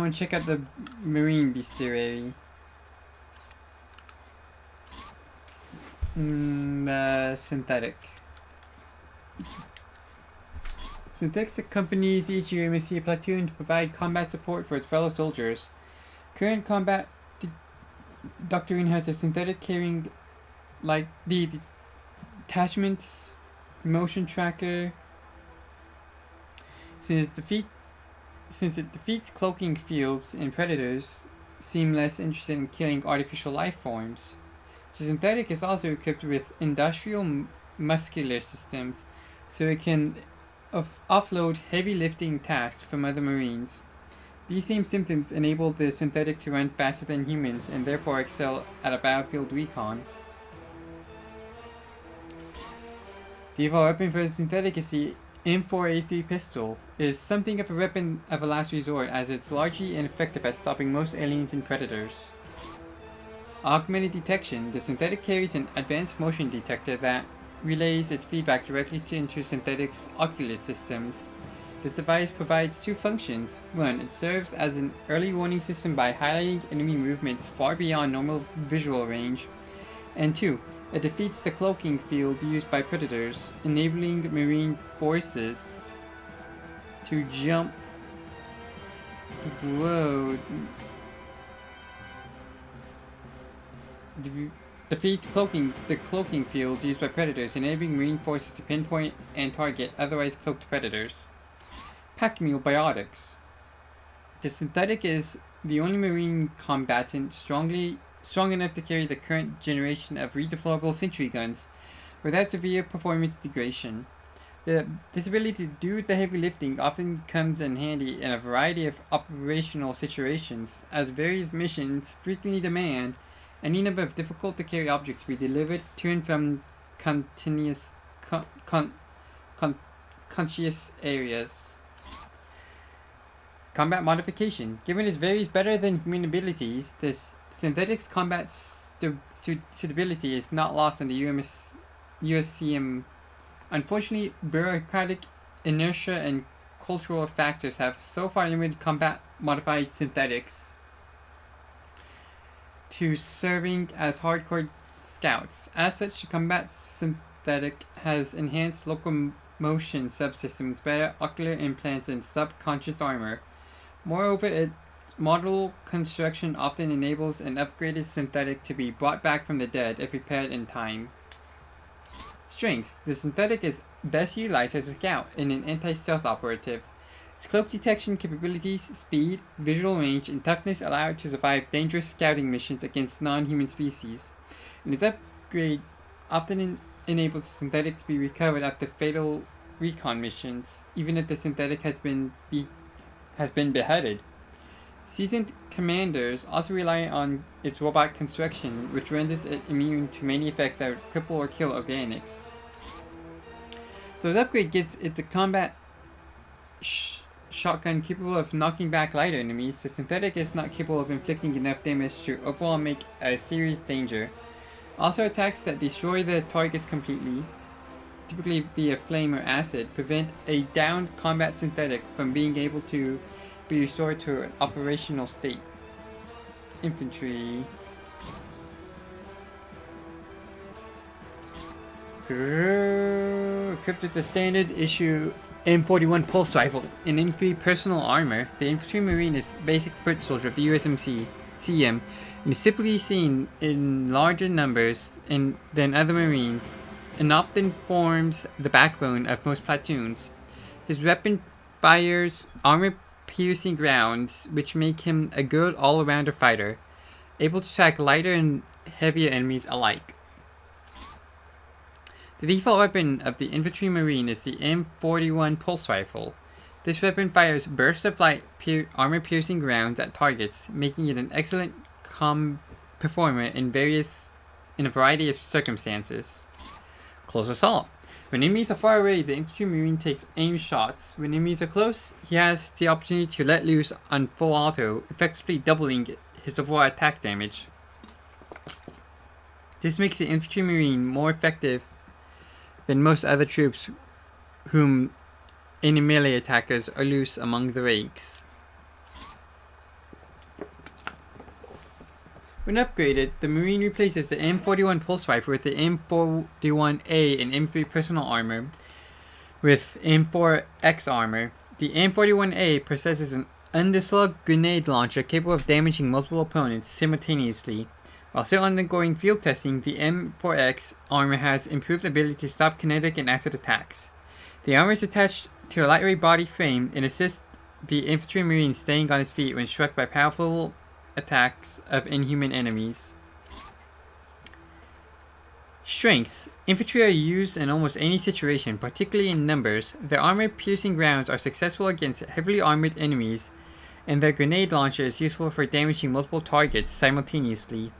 want to check out the marine bestiary. Synthetic. Synthetics accompanies each UMC platoon to provide combat support for its fellow soldiers. Current combat doctrine has a synthetic carrying like the detachment's motion tracker. Since it defeats cloaking fields and predators seem less interested in killing artificial life forms. The synthetic is also equipped with industrial muscular systems, so it can offload heavy lifting tasks from other marines. These same symptoms enable the synthetic to run faster than humans and therefore excel at a battlefield recon. The default weapon for the synthetic is the M4A3 pistol. It is something of a weapon of a last resort, as it's largely ineffective at stopping most aliens and predators. Augmented detection. The synthetic carries an advanced motion detector that relays its feedback directly into synthetic's ocular systems. This device provides two functions. One, it serves as an early warning system by highlighting enemy movements far beyond normal visual range. And two, it defeats the cloaking field used by predators, enabling marine forces to jump. Whoa. Defeats the cloaking fields used by predators, enabling marine forces to pinpoint and target otherwise cloaked predators. Pack mule biotics. The synthetic is the only marine combatant strong enough to carry the current generation of redeployable sentry guns without severe performance degradation. This ability to do the heavy lifting often comes in handy in a variety of operational situations, as various missions frequently demand any number of difficult to carry objects be delivered to and from conscious areas. Combat modification. Given its various better than human abilities, this synthetic's combat suitability is not lost on the USCM. Unfortunately, bureaucratic inertia and cultural factors have so far limited combat modified synthetics to serving as hardcore scouts. As such, the combat synthetic has enhanced locomotion subsystems, better ocular implants, and subconscious armor. Moreover, its model construction often enables an upgraded synthetic to be brought back from the dead if repaired in time. Strengths. The synthetic is best utilized as a scout and an anti-stealth operative. Its cloak detection capabilities, speed, visual range, and toughness allow it to survive dangerous scouting missions against non-human species. And its upgrade often enables the synthetic to be recovered after fatal recon missions, even if the synthetic has been beheaded. Seasoned commanders also rely on its robot construction, which renders it immune to many effects that would cripple or kill organics. So its upgrade gives it a combat shotgun capable of knocking back lighter enemies. The synthetic is not capable of inflicting enough damage to overall make a serious danger. Also, attacks that destroy the targets completely, typically via flame or acid, prevent a downed combat synthetic from being able to be restored to an operational state. Infantry. Equipped with the standard issue M41 pulse rifle and infantry personal armor, the infantry marine is basic foot soldier of the USMC CM and is typically seen in larger numbers than other marines and often forms the backbone of most platoons. His weapon fires armor-piercing rounds, which make him a good all-arounder fighter, able to attack lighter and heavier enemies alike. The default weapon of the infantry marine is the M41 pulse rifle. This weapon fires bursts of light armor-piercing rounds at targets, making it an excellent performer in a variety of circumstances. Close assault. When enemies are far away, the infantry marine takes aim shots. When enemies are close, he has the opportunity to let loose on full auto, effectively doubling his overall attack damage. This makes the infantry marine more effective than most other troops whom any melee attackers are loose among the ranks. When upgraded, the Marine replaces the M41 pulse rifle with the M41A and M3 personal armor with M4X armor. The M41A possesses an undislocked grenade launcher capable of damaging multiple opponents simultaneously. While still undergoing field testing, the M4X armor has improved ability to stop kinetic and acid attacks. The armor is attached to a lightweight body frame and assists the infantry marine staying on his feet when struck by powerful attacks of inhuman enemies. Strength. Infantry are used in almost any situation, particularly in numbers. Their armor-piercing rounds are successful against heavily armored enemies, and their grenade launcher is useful for damaging multiple targets simultaneously.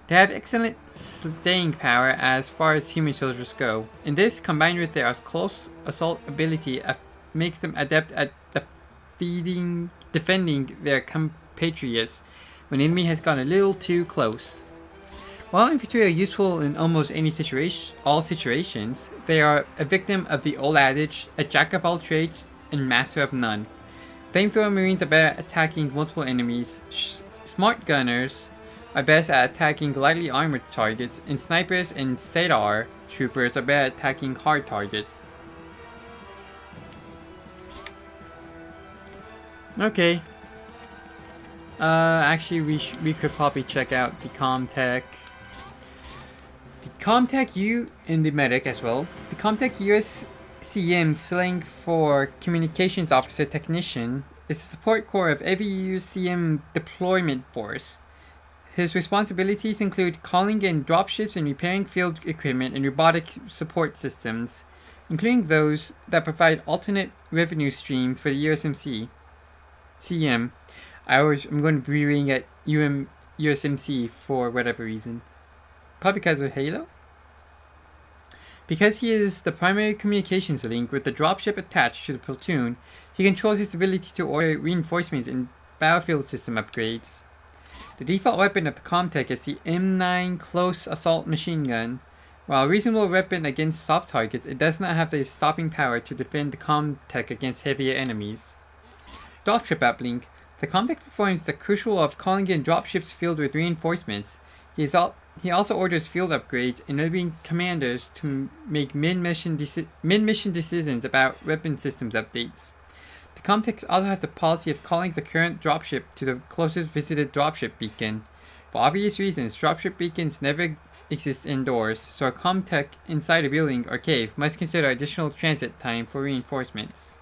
They have excellent staying power as far as human soldiers go, and this, combined with their close assault ability, makes them adept at defending their compatriots when enemy has gone a little too close. While infantry are useful in almost all situations, they are a victim of the old adage, a jack of all trades and master of none. Flamethrower marines are better at attacking multiple enemies, smart gunners are best at attacking lightly armored targets, and snipers and Sadar troopers are better at attacking hard targets. Okay. Actually, we could probably check out the Comtech. The Comtech U and the Medic as well. The Comtech USCM slang for Communications Officer Technician is the support core of every USCM deployment force. His responsibilities include calling in dropships and repairing field equipment and robotic support systems, including those that provide alternate revenue streams for the USMC. CM. I'm going to be reading at USMC for whatever reason. Probably because of Halo? Because he is the primary communications link with the dropship attached to the platoon, he controls its ability to order reinforcements and battlefield system upgrades. The default weapon of the Comtech is the M9 Close Assault Machine Gun. While a reasonable weapon against soft targets, it does not have the stopping power to defend the Comtech against heavier enemies. Dropship uplink. The Comtech performs the crucial of calling in dropships filled with reinforcements. He also orders field upgrades, enabling commanders to make mid-mission decisions about weapon systems updates. The Comtech also has the policy of calling the current dropship to the closest visited dropship beacon. For obvious reasons, dropship beacons never exist indoors, so a Comtech inside a building or cave must consider additional transit time for reinforcements.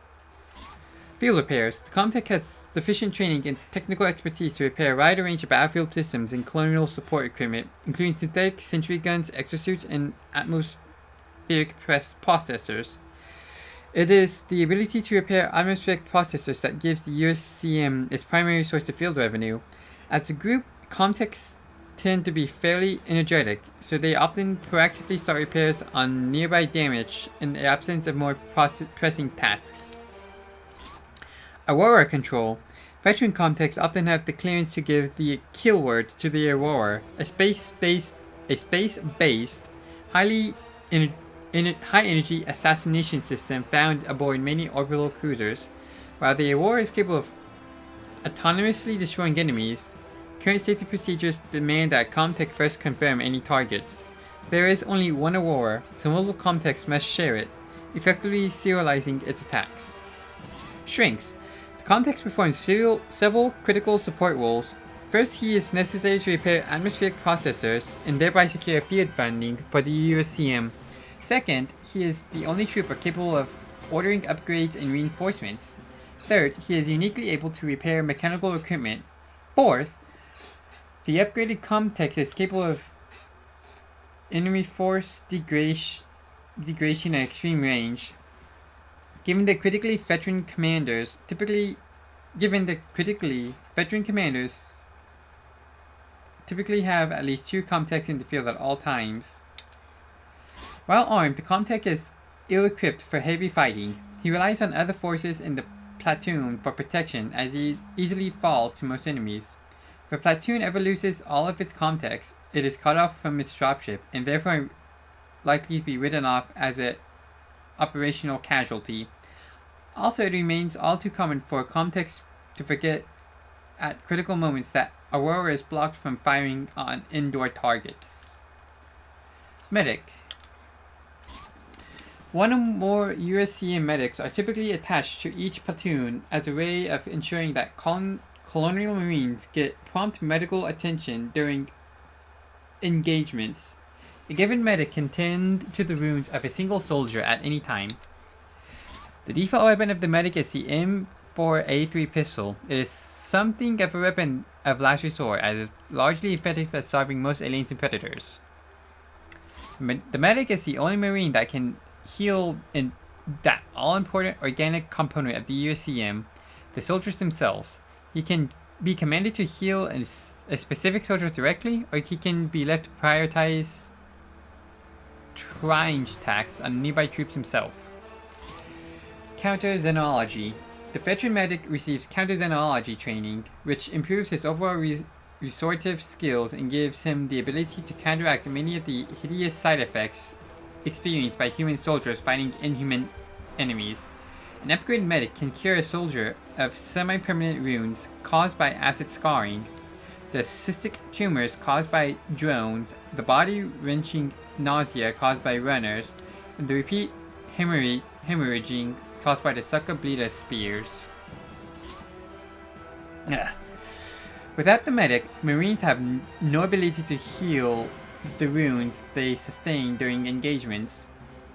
Field repairs. The Comtech has sufficient training and technical expertise to repair a wide range of battlefield systems and colonial support equipment, including synthetic sentry guns, exosuits, and atmospheric processors. It is the ability to repair atmospheric processors that gives the USCM its primary source of field revenue. As a group, Comtechs tend to be fairly energetic, so they often proactively start repairs on nearby damage in the absence of more pressing tasks. Aurora control. Veteran Comtechs often have the clearance to give the kill word to the Aurora, a space-based, high energy assassination system found aboard many orbital cruisers. While the Aurora is capable of autonomously destroying enemies, current safety procedures demand that Comtech first confirm any targets. There is only one Aurora, so multiple Comtechs must share it, effectively serializing its attacks. Shrinks. Comtech performs several critical support roles. First, he is necessary to repair atmospheric processors and thereby secure field funding for the USCM. Second, he is the only trooper capable of ordering upgrades and reinforcements. Third, he is uniquely able to repair mechanical equipment. Fourth, the upgraded Comtech is capable of enemy force degradation at extreme range. Given the critically veteran commanders typically have at least 2 Comtechs in the field at all times. While armed, the Comtech is ill-equipped for heavy fighting. He relies on other forces in the platoon for protection, as he easily falls to most enemies. If a platoon ever loses all of its Comtechs, it is cut off from its dropship, and therefore likely to be written off as an operational casualty. Also, it remains all too common for Comtechs to forget at critical moments that Aurora is blocked from firing on indoor targets. Medic. One or more USCM medics are typically attached to each platoon as a way of ensuring that colonial marines get prompt medical attention during engagements. A given medic can tend to the wounds of a single soldier at any time. The default weapon of the medic is the M4A3 pistol. It is something of a weapon of last resort, as it is largely effective at stopping most aliens and predators. The medic is the only marine that can heal in that all-important organic component of the USCM, the soldiers themselves. He can be commanded to heal a specific soldier directly, or he can be left to prioritize range attacks on nearby troops himself. Counter-Xenology. The veteran medic receives counter-Xenology training, which improves his overall restorative skills and gives him the ability to counteract many of the hideous side effects experienced by human soldiers fighting inhuman enemies. An upgraded medic can cure a soldier of semi-permanent wounds caused by acid scarring, the cystic tumors caused by drones, the body-wrenching nausea caused by runners, and the repeat hemorrhaging caused by the sucker bleeder spears. Without the medic, Marines have no ability to heal the wounds they sustain during engagements.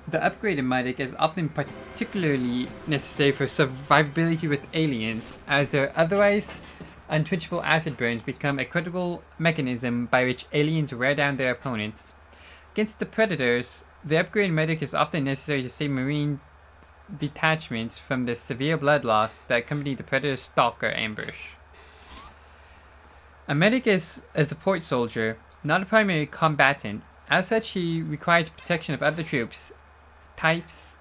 The upgraded medic is often particularly necessary for survivability with aliens, as their otherwise unquenchable acid burns become a critical mechanism by which aliens wear down their opponents. Against the predators, the upgraded medic is often necessary to save Marine detachments from the severe blood loss that accompany the predator's stalk or ambush. A medic is a support soldier, not a primary combatant. As such, he requires protection of other troop types,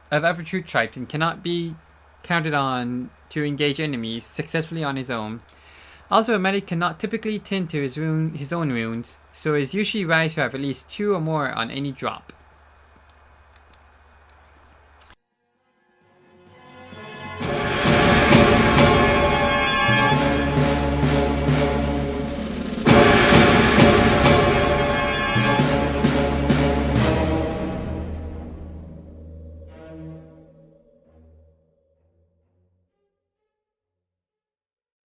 and cannot be counted on to engage enemies successfully on his own. Also, a medic cannot typically tend to his own wounds, so it is usually wise to have at least 2 or more on any drop.